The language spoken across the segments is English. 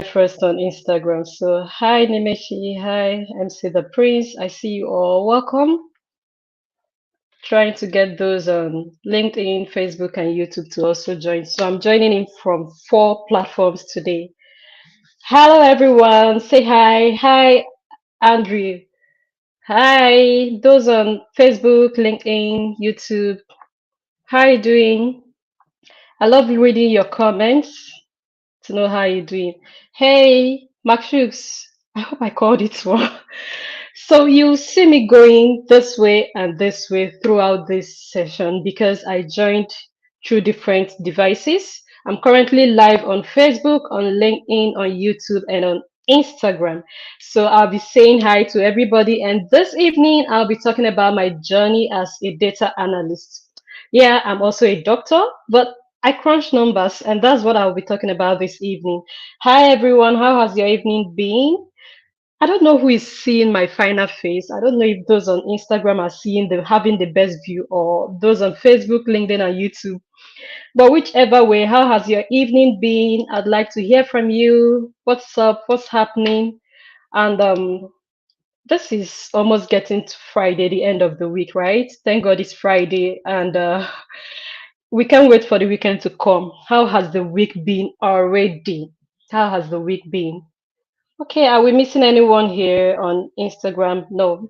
first on Instagram. So, hi Nimeshi, hi MC the Prince. I see you all. Welcome. Trying to get those on LinkedIn, Facebook, and YouTube to also join. So, I'm joining in from four platforms today. Hello, everyone. Say hi. Hi, Andrew. Hi, those on Facebook, LinkedIn, YouTube. How are you doing? I love reading your comments to know how you're doing. Hey, Max, I hope I called it well. So you see me going this way and this way throughout this session because I joined through different devices. I'm currently live on Facebook, on LinkedIn, on YouTube, and on Instagram. So I'll be saying hi to everybody. And this evening, I'll be talking about my journey as a data analyst. Yeah, I'm also a doctor, but I crunch numbers, and that's what I'll be talking about this evening. Hi, everyone. How has your evening been? I don't know who is seeing my final face. I don't know if those on Instagram are seeing the having the best view or those on Facebook, LinkedIn, and YouTube. But whichever way, how has your evening been? I'd like to hear from you. What's up? What's happening? And this is almost getting to Friday, the end of the week, right? Thank God it's Friday, and we can't wait for the weekend to come. How has the week been already? How has the week been? Okay, are we missing anyone here on Instagram? No.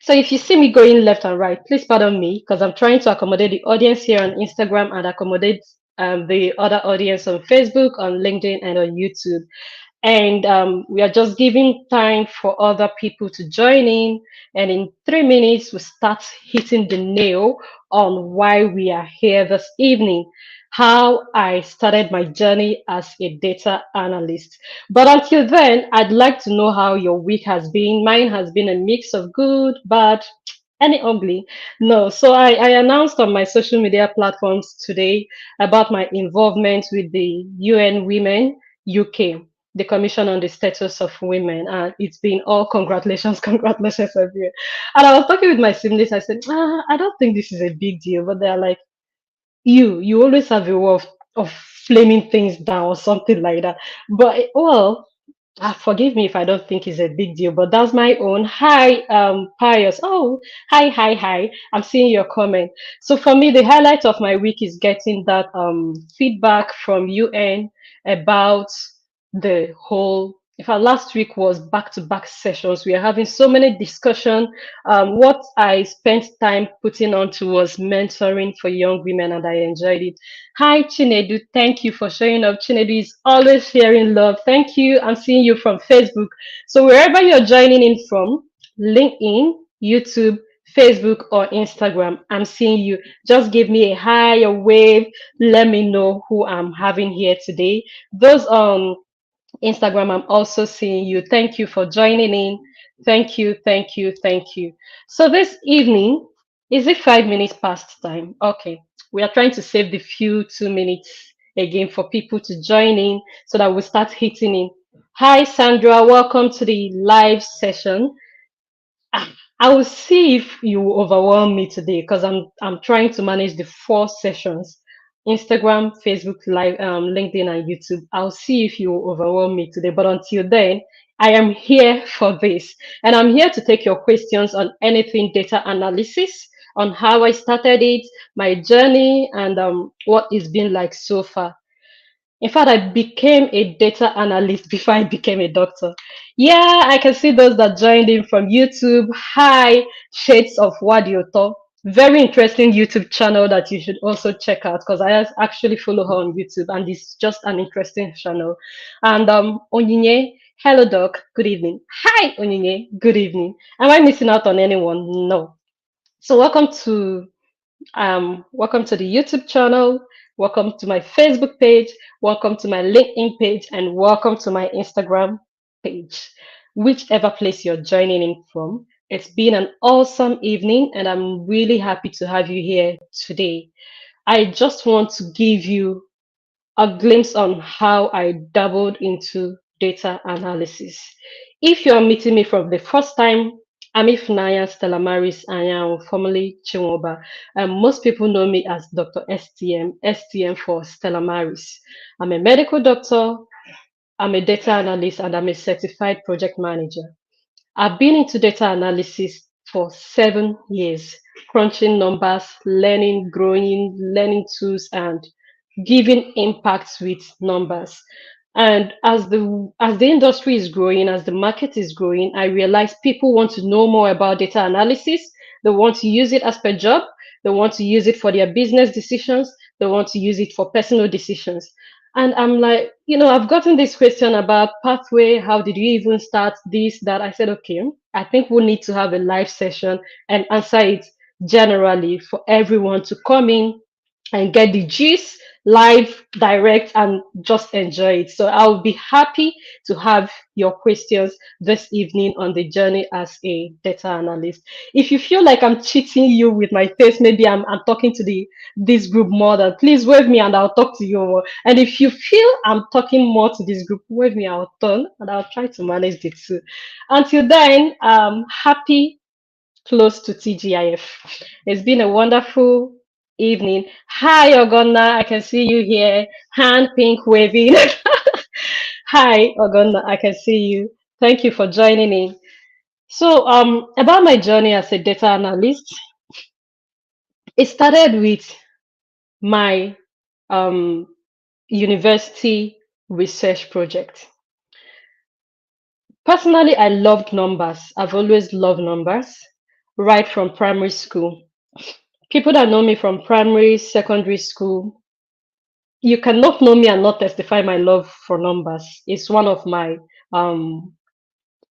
So if you see me going left and right, please pardon me because I'm trying to accommodate the audience here on Instagram and accommodate the other audience on Facebook, on LinkedIn, and on YouTube. And we are just giving time for other people to join in. And in 3 minutes, we start hitting the nail on why we are here this evening, how I started my journey as a data analyst. But until then, I'd like to know how your week has been. Mine has been a mix of good, bad, any ugly. No. So I announced on my social media platforms today about my involvement with the UN Women UK, the Commission on the Status of Women. And it's been all congratulations, congratulations everywhere. And I was talking with my siblings. I said, I don't think this is a big deal. But they're like, you always have a way of flaming things down or something like that. But well, forgive me if I don't think it's a big deal, but that's my own. Hi, Pius. Oh, hi. I'm seeing your comment. So for me, the highlight of my week is getting that feedback from UN about the whole. In fact, last week was back-to-back sessions. We are having so many discussion. What I spent time putting on to was mentoring for young women, and I enjoyed it. Hi, Chinedu. Thank you for showing up. Chinedu is always sharing love. Thank you. I'm seeing you from Facebook. So, wherever you're joining in from, LinkedIn, YouTube, Facebook, or Instagram, I'm seeing you. Just give me a hi, a wave. Let me know who I'm having here today. Those Instagram, I'm also seeing you. Thank you for joining in. Thank you. So this evening, is it 5 minutes past time? Okay. We are trying to save the few 2 minutes again for people to join in so that we start hitting in. Hi, Sandra. Welcome to the live session. I will see if you overwhelm me today because I'm trying to manage the four sessions: Instagram, Facebook Live, LinkedIn, and YouTube. I'll see if you overwhelm me today. But until then, I am here for this, and I'm here to take your questions on anything data analysis, on how I started it, my journey, and what it's been like so far. In fact, I became a data analyst before I became a doctor. Yeah, I can see those that joined in from YouTube. Hi, Shades of Wadioto. Very interesting YouTube channel that you should also check out because I actually follow her on YouTube and it's just an interesting channel. And Onyinye, hello doc, good evening. Hi, Onyinye, good evening. Am I missing out on anyone? No. So welcome to the YouTube channel. Welcome to my Facebook page. Welcome to my LinkedIn page, and welcome to my Instagram page. Whichever place you're joining in from, it's been an awesome evening, and I'm really happy to have you here today. I just want to give you a glimpse on how I dabbled into data analysis. If you are meeting me for the first time, I'm Ifnaya Stella Maris. I am formerly Chinwoba. Most people know me as Dr. STM for Stella Maris. I'm a medical doctor, I'm a data analyst and I'm a certified project manager. I've been into data analysis for 7 years, crunching numbers, learning, growing, learning tools, and giving impacts with numbers. And as the industry is growing, as the market is growing, I realize people want to know more about data analysis. They want to use it as per job. They want to use it for their business decisions. They want to use it for personal decisions. And I'm like, I've gotten this question about pathway. How did you even start this, that? I said, okay, I think we'll need to have a live session and answer it generally for everyone to come in and get the gist live, direct, and just enjoy it. So I'll be happy to have your questions this evening on the journey as a data analyst. If you feel like I'm cheating you with my face, maybe I'm talking to this group more than, please wave me and I'll talk to you more. And if you feel I'm talking more to this group, wave me, I'll turn and I'll try to manage the two. Until then, happy close to TGIF. It's been a wonderful evening. Hi, Ogonna. I can see you here. Hand pink waving. Hi, Ogonna. I can see you. Thank you for joining in. So, about my journey as a data analyst, it started with my um, university research project. Personally, I loved numbers. I've always loved numbers, right from primary school. People that know me from primary, secondary school, you cannot know me and not testify my love for numbers. It's one of my, um,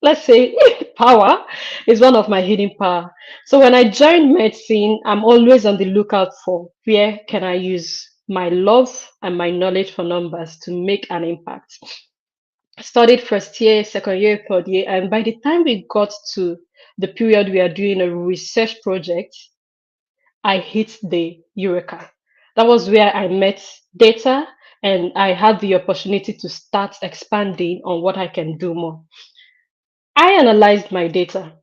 let's say, power. It's one of my hidden power. So when I joined medicine, I'm always on the lookout for where can I use my love and my knowledge for numbers to make an impact. Studied first year, second year, third year, and by the time we got to the period we are doing a research project, I hit the Eureka. That was where I met data and I had the opportunity to start expanding on what I can do more. I analyzed my data.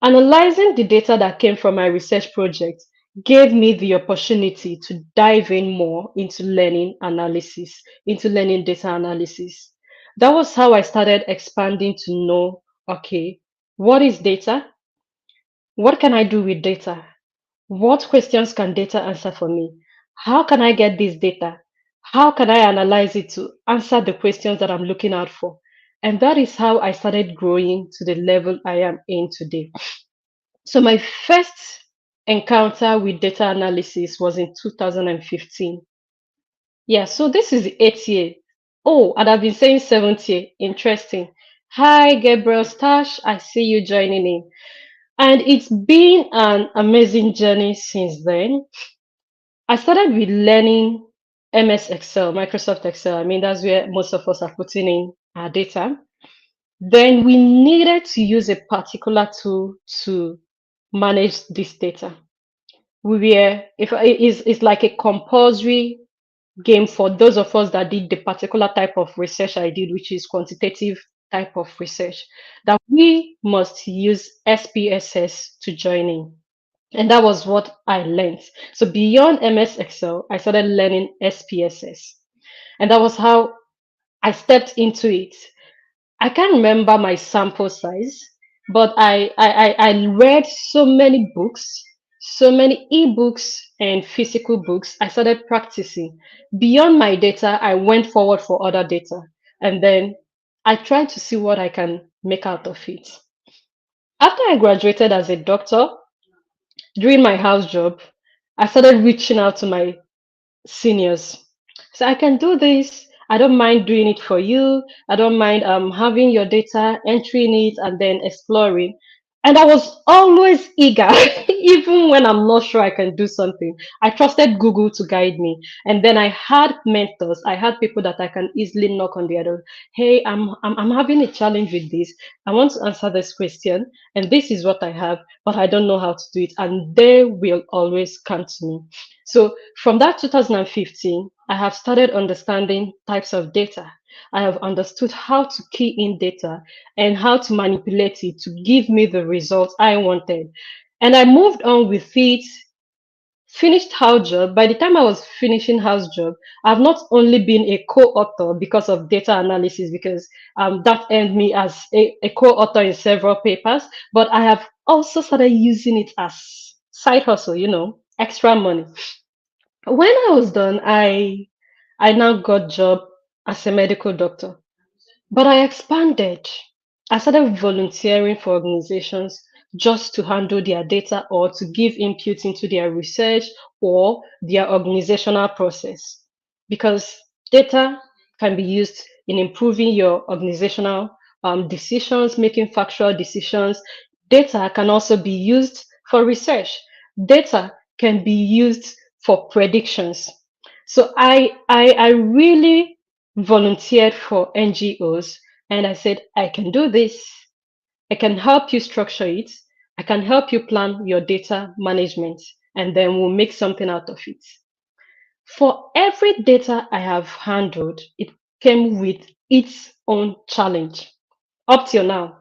Analyzing the data that came from my research project gave me the opportunity to dive in more into learning analysis, into learning data analysis. That was how I started expanding to know, okay, what is data? What can I do with data? What questions can data answer for me? How can I get this data? How can I analyze it to answer the questions that I'm looking out for? And that is how I started growing to the level I am in today. So, my first encounter with data analysis was in 2015. Yeah, so this is the 8th year. Oh, and I've been saying 7th year. Interesting. Hi, Gabriel Stash. I see you joining in. And it's been an amazing journey since then. I started with learning MS Excel, Microsoft Excel. I mean, that's where most of us are putting in our data. Then we needed to use a particular tool to manage this data. We were, if it's like a compulsory game for those of us that did the particular type of research I did, which is quantitative type of research, that we must use SPSS to join in. And that was what I learned. So beyond MS Excel, I started learning SPSS. And that was how I stepped into it. I can't remember my sample size, but I read so many books, so many ebooks and physical books. I started practicing. Beyond my data, I went forward for other data. And then I tried to see what I can make out of it. After I graduated as a doctor, during my house job, I started reaching out to my seniors. So I can do this. I don't mind doing it for you. I don't mind having your data, entering it, and then exploring. And I was always eager, even when I'm not sure I can do something. I trusted Google to guide me. And then I had mentors. I had people that I can easily knock on the door. Hey, I'm having a challenge with this. I want to answer this question, and this is what I have, but I don't know how to do it. And they will always come to me. So from that 2015, I have started understanding types of data. I have understood how to key in data and how to manipulate it to give me the results I wanted. And I moved on with it finished house job. By the time I was finishing house job, I've not only been a co-author because of data analysis, because that earned me as a co-author in several papers, but I have also started using it as side hustle, extra money. When I was done, I now got job as a medical doctor. But I expanded. I started volunteering for organizations just to handle their data or to give input into their research or their organizational process. Because data can be used in improving your organizational decisions, making factual decisions. Data can also be used for research. Data can be used for predictions. So I really volunteered for NGOs and I said, I can do this. I can help you structure it. I can help you plan your data management, and then we'll make something out of it. For every data I have handled, it came with its own challenge up till now.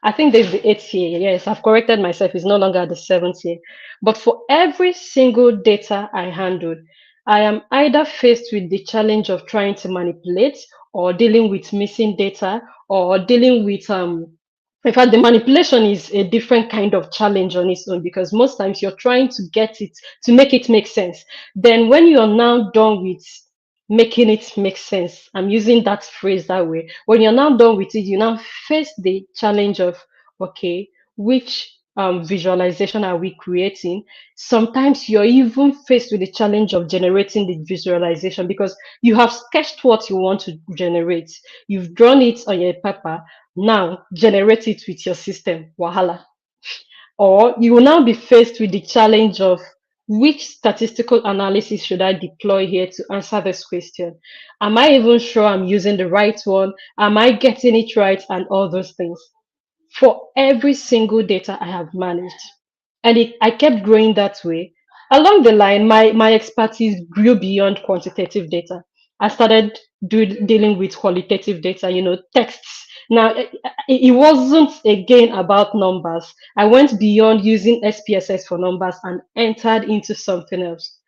I think this is the eighth year. Yes, I've corrected myself. It's no longer the seventh year. But for every single data I handled, I am either faced with the challenge of trying to manipulate or dealing with missing data or dealing with in fact, the manipulation is a different kind of challenge on its own because most times you're trying to get it to make it make sense. Then, when you're now done with making it make sense, I'm using that phrase that way. When you're now done with it, you now face the challenge of, okay, which visualization are we creating? Sometimes you're even faced with the challenge of generating the visualization because you have sketched what you want to generate, you've drawn it on your paper, now generate it with your system, wahala. Or you will now be faced with the challenge of which statistical analysis should I deploy here to answer this question? Am I even sure I'm using the right one? Am I getting it right? And all those things for every single data I have managed. And I kept growing that way. Along the line, my expertise grew beyond quantitative data. I started dealing with qualitative data, texts. Now, it wasn't again about numbers. I went beyond using SPSS for numbers and entered into something else.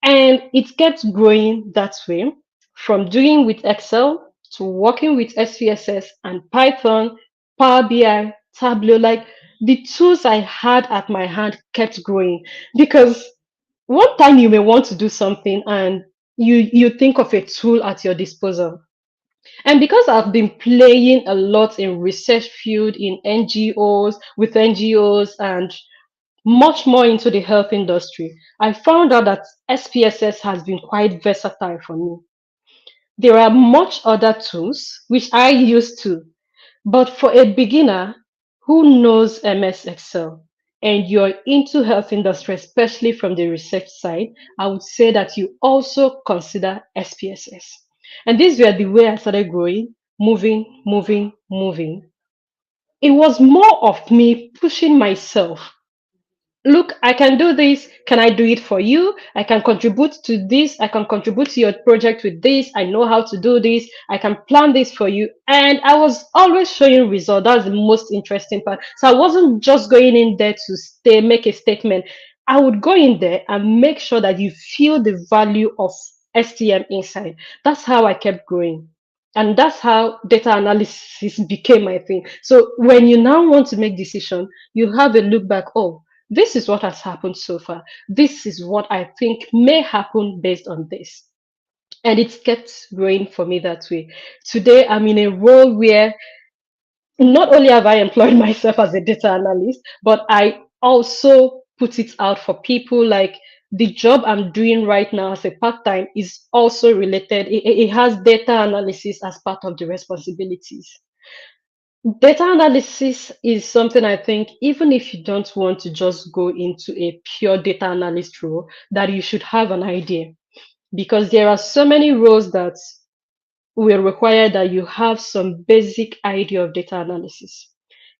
And it kept growing that way from doing with Excel to working with SPSS and Python, Power BI, Tableau. Like the tools I had at my hand kept growing because one time you may want to do something and you think of a tool at your disposal. And because I've been playing a lot in research field in NGOs with NGOs and much more into the health industry, I found out that SPSS has been quite versatile for me. There are much other tools which I use too, but for a beginner who knows MS Excel and you're into health industry, especially from the research side, I would say that you also consider SPSS. And these were the way I started growing, moving, moving, moving. It was more of me pushing myself. Look, I can do this. Can I do it for you? I can contribute to this. I can contribute to your project with this. I know how to do this. I can plan this for you. And I was always showing results. That's the most interesting part. So I wasn't just going in there to stay, make a statement. I would go in there and make sure that you feel the value of STM inside. That's how I kept growing. And that's how data analysis became my thing. So when you now want to make decision, you have a look back. Oh, this is what has happened so far. This is what I think may happen based on this. And it's kept growing for me that way. Today, I'm in a role where not only have I employed myself as a data analyst, but I also put it out for people. Like the job I'm doing right now as a part time is also related, it has data analysis as part of the responsibilities. Data analysis is something I think, even if you don't want to just go into a pure data analyst role, that you should have an idea because there are so many roles that will require that you have some basic idea of data analysis.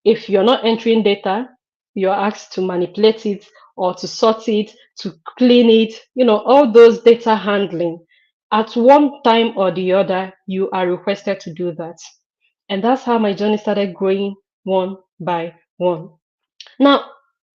If you're not entering data, you're asked to manipulate it or to sort it, to clean it, all those data handling. At one time or the other, you are requested to do that. And that's how my journey started growing one by one. Now,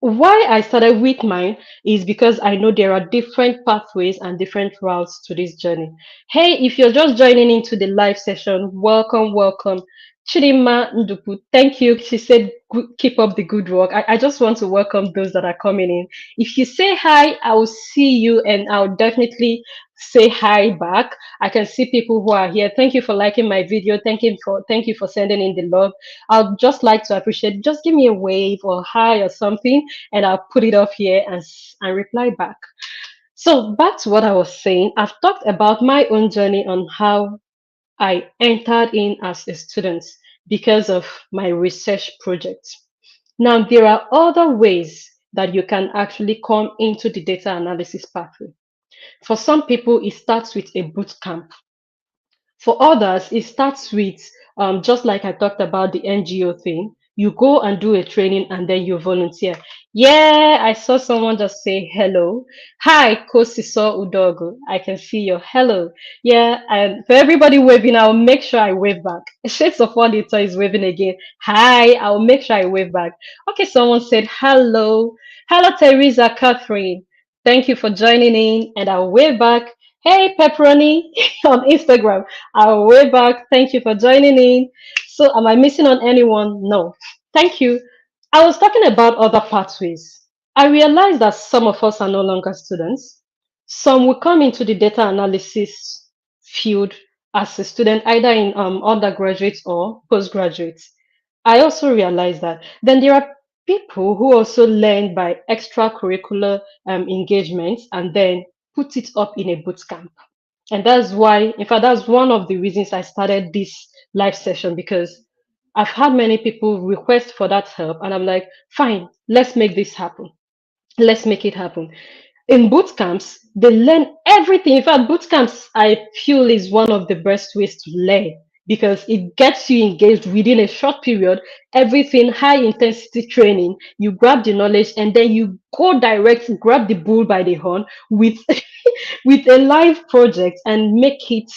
Why I started with mine is because I know there are different pathways and different routes to this journey. Hey, if you're just joining into the live session, welcome, welcome. Chidima Ndupu, thank you. She said, Keep up the good work." I just want to welcome those that are coming in. If you say hi, I will see you and I'll definitely say hi back. I can see people who are here. Thank you for liking my video. Thank you for sending in the love. I'd just like to appreciate. Just give me a wave or hi or something, and I'll put it up here and reply back. So back to what I was saying. I've talked about my own journey on how I entered in as a student because of my research project. Now there are other ways that you can actually come into the data analysis pathway. For some people, it starts with a boot camp. For others, it starts with just like I talked about the NGO thing. You go and do a training and then you volunteer. Yeah, I saw someone just say hello. Hi, Kosiso Udogo. I can see your hello. Yeah, and for everybody waving, I'll make sure I wave back. Shades of Wonderful is waving again. Hi, I'll make sure I wave back. Okay, someone said hello. Hello, Teresa Catherine. Thank you for joining in, and I'll wave back. Hey, Pepperoni on Instagram. I'll way back. Thank you for joining in. So, am I missing on anyone? No. Thank you. I was talking about other pathways. I realized that some of us are no longer students. Some will come into the data analysis field as a student, either in undergraduate or postgraduate. I also realized that. Then there are people who also learn by extracurricular engagements and then put it up in a boot camp. And that's why, in fact, that's one of the reasons I started this live session because I've had many people request for that help. And I'm like, fine, let's make this happen. Let's make it happen. In boot camps, they learn everything. In fact, boot camps, I feel, is one of the best ways to learn because it gets you engaged within a short period. Everything high intensity training, you grab the knowledge and then you go direct, grab the bull by the horn with with a live project and make it,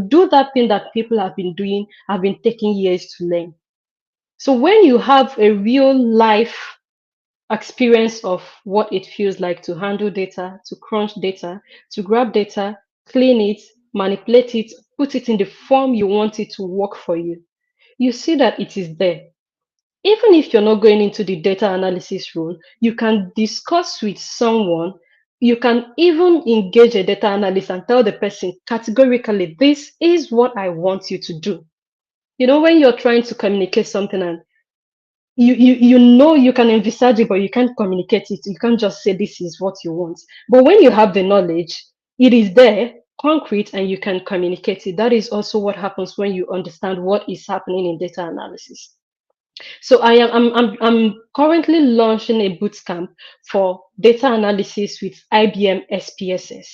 do that thing that people have been taking years to learn. So when you have a real life experience of what it feels like to handle data, to crunch data, to grab data, clean it, manipulate it, put it in the form you want it to work for you, you see that it is there. Even if you're not going into the data analysis role, you can discuss with someone. You can even engage a data analyst and tell the person categorically, this is what I want you to do. When you're trying to communicate something and you know you can envisage it, but you can't communicate it. You can't just say this is what you want. But when you have the knowledge, it is there, concrete, and you can communicate it. That is also what happens when you understand what is happening in data analysis. So I'm currently launching a bootcamp for data analysis with IBM SPSS.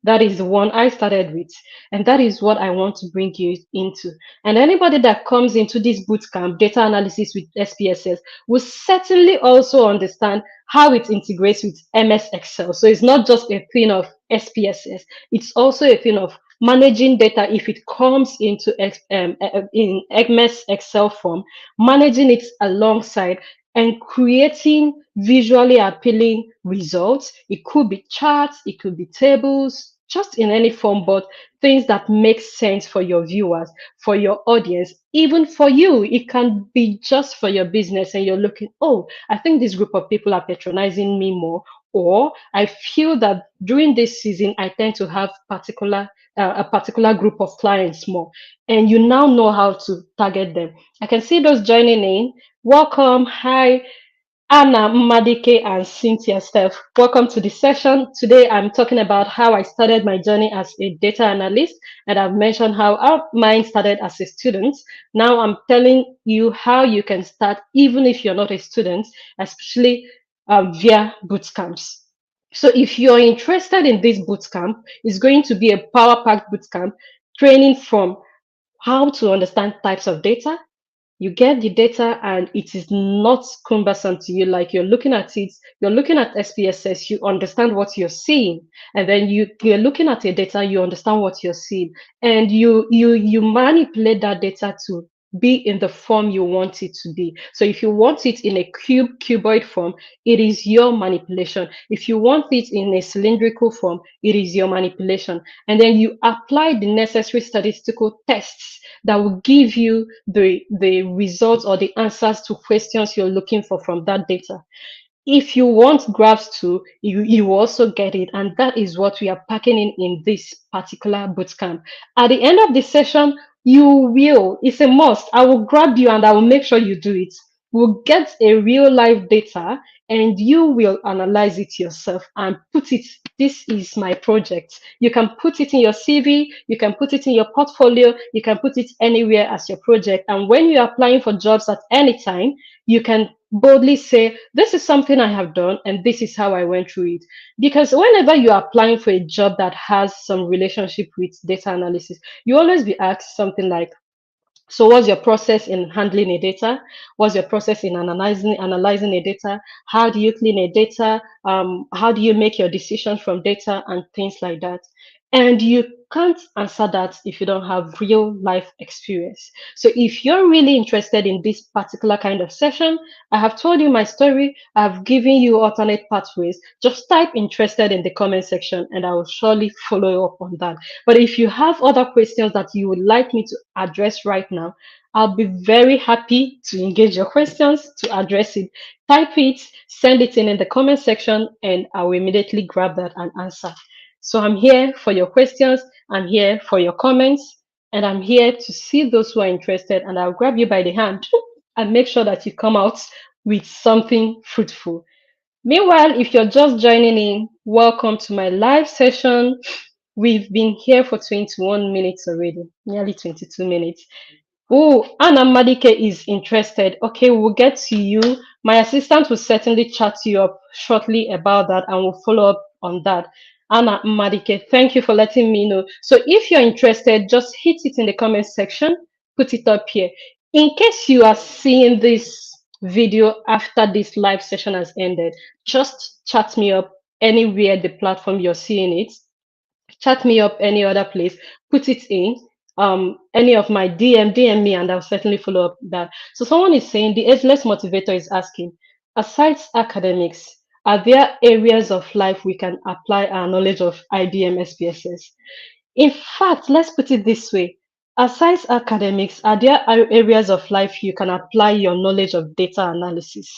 That is the one I started with, and that is what I want to bring you into. And anybody that comes into this bootcamp, data analysis with SPSS, will certainly also understand how it integrates with MS Excel. So it's not just a thing of SPSS; it's also a thing of managing data if it comes into in MS Excel form, managing it alongside and creating visually appealing results. It could be charts, it could be tables, just in any form, but things that make sense for your viewers, for your audience, even for you. It can be just for your business, and you're looking, oh, I think this group of people are patronizing me more. Or I feel that during this season, I tend to have a particular group of clients more, and you now know how to target them. I can see those joining in. Welcome. Hi, Anna, Madike, and Cynthia Steph. Welcome to the session. Today, I'm talking about how I started my journey as a data analyst, and I've mentioned how mine started as a student. Now, I'm telling you how you can start even if you're not a student, especially via bootcamps. So, if you're interested in this bootcamp, it's going to be a power-packed bootcamp training from how to understand types of data. You get the data and it is not cumbersome to you. Like you're looking at it, you're looking at SPSS, you understand what you're seeing, and then you're looking at your data, you understand what you're seeing, and you manipulate that data to be in the form you want it to be. So if you want it in a cuboid form, it is your manipulation. If you want it in a cylindrical form, it is your manipulation. And then you apply the necessary statistical tests that will give you the results or the answers to questions you're looking for from that data. If you want graphs too, you also get it. And that is what we are packing in this particular bootcamp. At the end of the session, you will, it's a must. I will grab you and I will make sure you do it. We'll get a real life data and you will analyze it yourself and put it. This is my project. You can put it in your CV, you can put it in your portfolio, you can put it anywhere as your project. And when you're applying for jobs at any time, you can boldly say, this is something I have done and this is how I went through it. Because whenever you're applying for a job that has some relationship with data analysis, you always be asked something like, so what's your process in handling a data? What's your process in analyzing a data? How do you clean a data? How do you make your decisions from data and things like that? And you can't answer that if you don't have real life experience. So if you're really interested in this particular kind of session, I have told you my story. I've given you alternate pathways. Just type interested in the comment section and I will surely follow up on that. But if you have other questions that you would like me to address right now, I'll be very happy to engage your questions to address it. Type it, send it in the comment section, and I will immediately grab that and answer. So I'm here for your questions, I'm here for your comments, and I'm here to see those who are interested, and I'll grab you by the hand and make sure that you come out with something fruitful. Meanwhile, if you're just joining in, welcome to my live session. We've been here for 21 minutes already, nearly 22 minutes. Oh, Anna Madike is interested. Okay, we'll get to you. My assistant will certainly chat you up shortly about that and we'll follow up on that. Anna Madike, thank you for letting me know. So if you're interested, just hit it in the comment section, put it up here. In case you are seeing this video after this live session has ended, just chat me up anywhere the platform you're seeing it, chat me up any other place, put it in any of my DM me, and I'll certainly follow up that. So someone is saying the ageless motivator is asking, aside academics, are there areas of life we can apply our knowledge of IBM SPSS? In fact, let's put it this way. Aside academics, are there areas of life you can apply your knowledge of data analysis?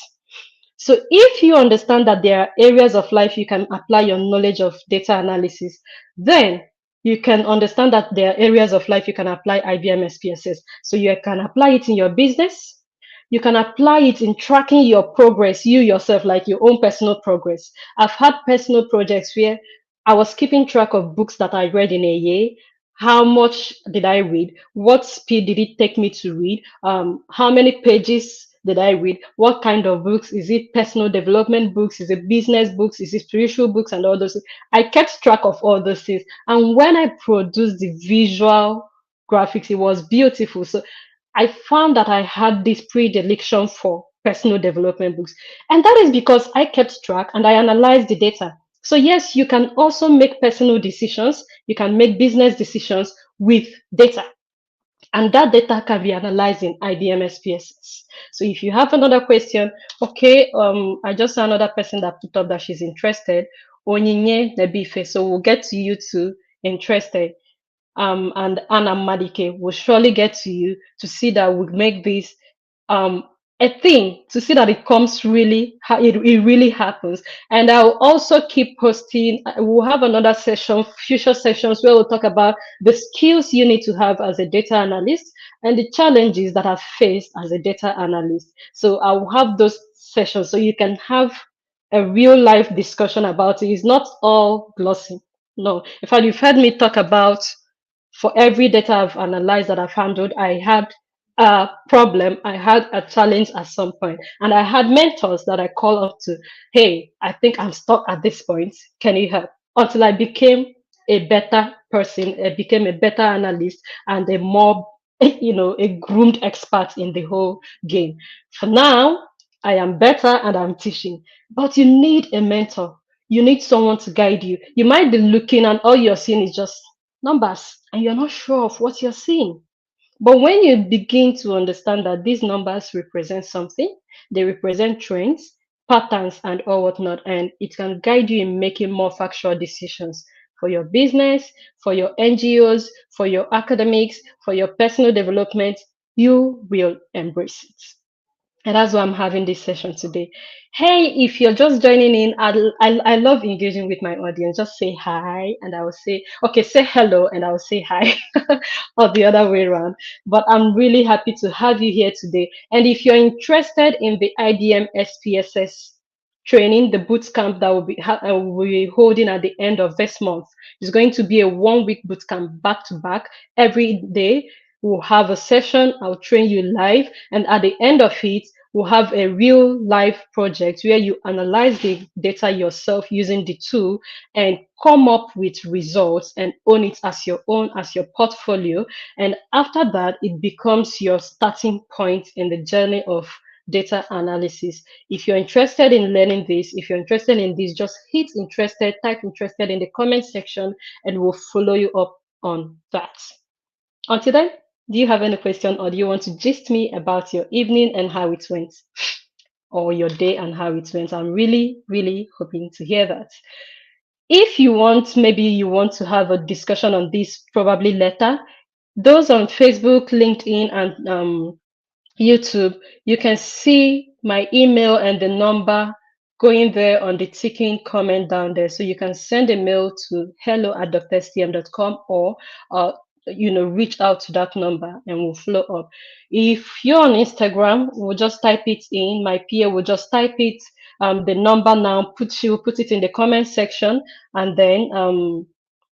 So if you understand that there are areas of life you can apply your knowledge of data analysis, then you can understand that there are areas of life you can apply IBM SPSS. So you can apply it in your business. You can apply it in tracking your progress, you yourself, like your own personal progress. I've had personal projects where I was keeping track of books that I read in a year. How much did I read? What speed did it take me to read? How many pages did I read? What kind of books? Is it personal development books? Is it business books? Is it spiritual books and all those things? I kept track of all those things. And when I produced the visual graphics, it was beautiful. So I found that I had this predilection for personal development books. And that is because I kept track and I analyzed the data. So yes, you can also make personal decisions. You can make business decisions with data. And that data can be analyzed in IBM SPSS. So if you have another question, okay, I just saw another person that put up that she's interested. Onyinye Nebife. So we'll get to you too, interested. And Anna Madike will surely get to you to see that we make this um, a thing, to see that it comes really, it really happens. And I'll also keep posting, we'll have another session, future sessions where we'll talk about the skills you need to have as a data analyst and the challenges that are faced as a data analyst. So I'll have those sessions so you can have a real life discussion about it. It's not all glossy. No. In fact, you've heard me talk about for every data I've analyzed that I've handled, I had a problem, I had a challenge at some point, and I had mentors that I call up to. Hey, I think I'm stuck at this point. Can you help? Until I became a better person, I became a better analyst and a more, a groomed expert in the whole game. For now, I am better and I'm teaching, but you need a mentor. You need someone to guide you. You might be looking and all you're seeing is just numbers and you're not sure of what you're seeing. But when you begin to understand that these numbers represent something, they represent trends, patterns, and all whatnot, and it can guide you in making more factual decisions for your business, for your NGOs, for your academics, for your personal development, you will embrace it. And that's why I'm having this session today. Hey, if you're just joining in, I love engaging with my audience. Just say hi, and I will say, okay, say hello, and I will say hi, or the other way around. But I'm really happy to have you here today. And if you're interested in the IDM SPSS training, the boot camp that will be holding at the end of this month, is going to be a 1 week boot camp back to back every day. We'll have a session. I'll train you live. And at the end of it, we'll have a real life project where you analyze the data yourself using the tool and come up with results and own it as your own, as your portfolio. And after that, it becomes your starting point in the journey of data analysis. If you're interested in learning this, if you're interested in this, just hit interested, type interested in the comment section, and we'll follow you up on that. Until then, do you have any question, or do you want to gist me about your evening and how it went, or your day and how it went? I'm really, really hoping to hear that. If you want, maybe you want to have a discussion on this probably later. Those on Facebook, LinkedIn, and YouTube, you can see my email and the number going there on the ticking comment down there. So you can send a mail to hello@drstm.com, or reach out to that number and we'll follow up. If you're on Instagram, we'll just type it in. My PA will just type it, the number now, put it in the comment section, and then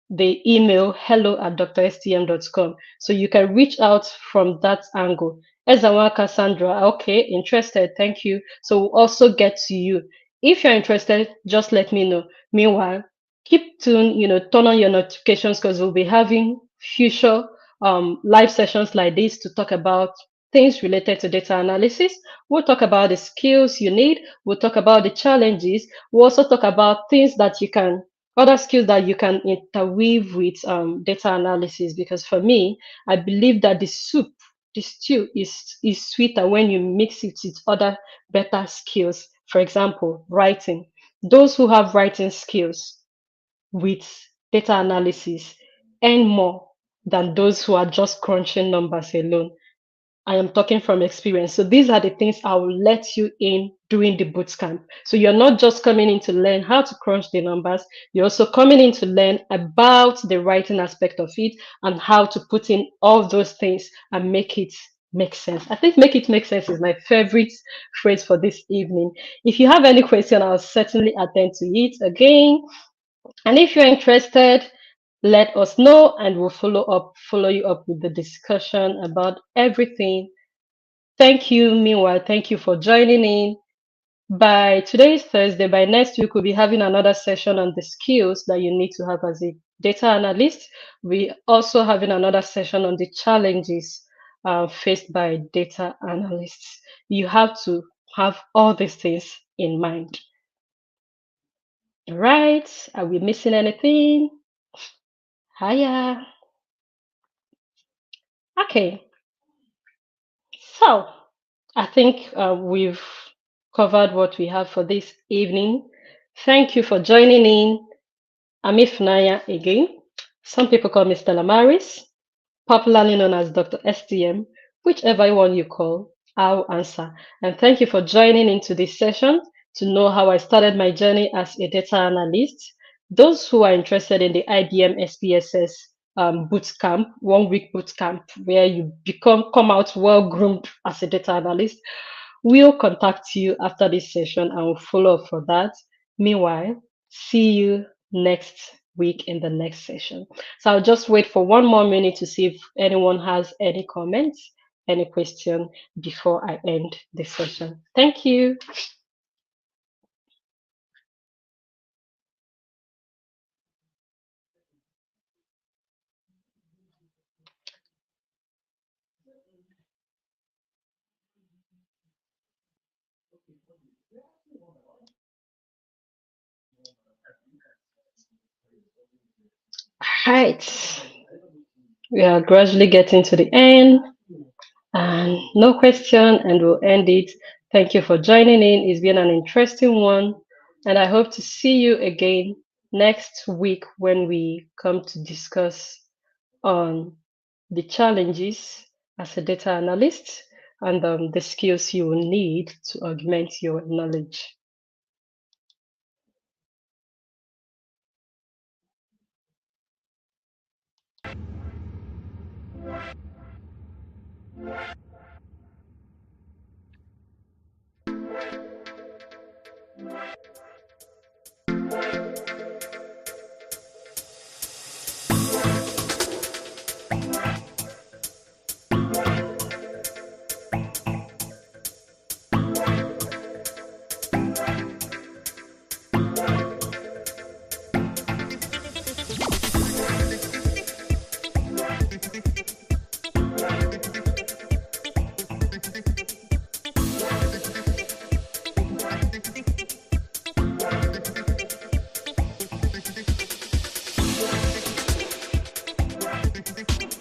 the email hello@drstm.com. So you can reach out from that angle. Ezawa Cassandra, okay, interested, thank you. So we'll also get to you. If you're interested, just let me know. Meanwhile, keep tuned, turn on your notifications, because we'll be having future live sessions like this to talk about things related to data analysis. We'll talk about the skills you need. We'll talk about the challenges. We'll also talk about things that you can other skills that you can interweave with data analysis, because for me, I believe that the stew is sweeter when you mix it with other better skills. For example, writing. Those who have writing skills with data analysis earn more than those who are just crunching numbers alone. I am talking from experience. So these are the things I will let you in during the boot camp. So you're not just coming in to learn how to crunch the numbers, you're also coming in to learn about the writing aspect of it and how to put in all those things and make it make sense. I think make it make sense is my favorite phrase for this evening. If you have any question, I'll certainly attend to it again. And if you're interested, let us know and we'll follow you up with the discussion about everything. Thank you. Meanwhile, thank you for joining in. By today's Thursday, by next week, we'll be having another session on the skills that you need to have as a data analyst. We also having another session on the challenges faced by data analysts. You have to have all these things in mind. All right. Are we missing anything? Hiya. Okay. So I think we've covered what we have for this evening. Thank you for joining in. I'm Ifnaya again. Some people call me Stella Maris, popularly known as Dr. STM. Whichever one you call, I'll answer. And thank you for joining into this session to know how I started my journey as a data analyst. Those who are interested in the IBM SPSS boot camp, 1 week boot camp, where you come out well groomed as a data analyst, we'll contact you after this session and we'll follow up for that. Meanwhile, see you next week in the next session. So I'll just wait for 1 more minute to see if anyone has any comments, any question before I end the session. Thank you. Right. We are gradually getting to the end, and no question, and we'll end it. Thank you for joining in. It's been an interesting one, and I hope to see you again next week when we come to discuss on the challenges as a data analyst and the skills you will need to augment your knowledge.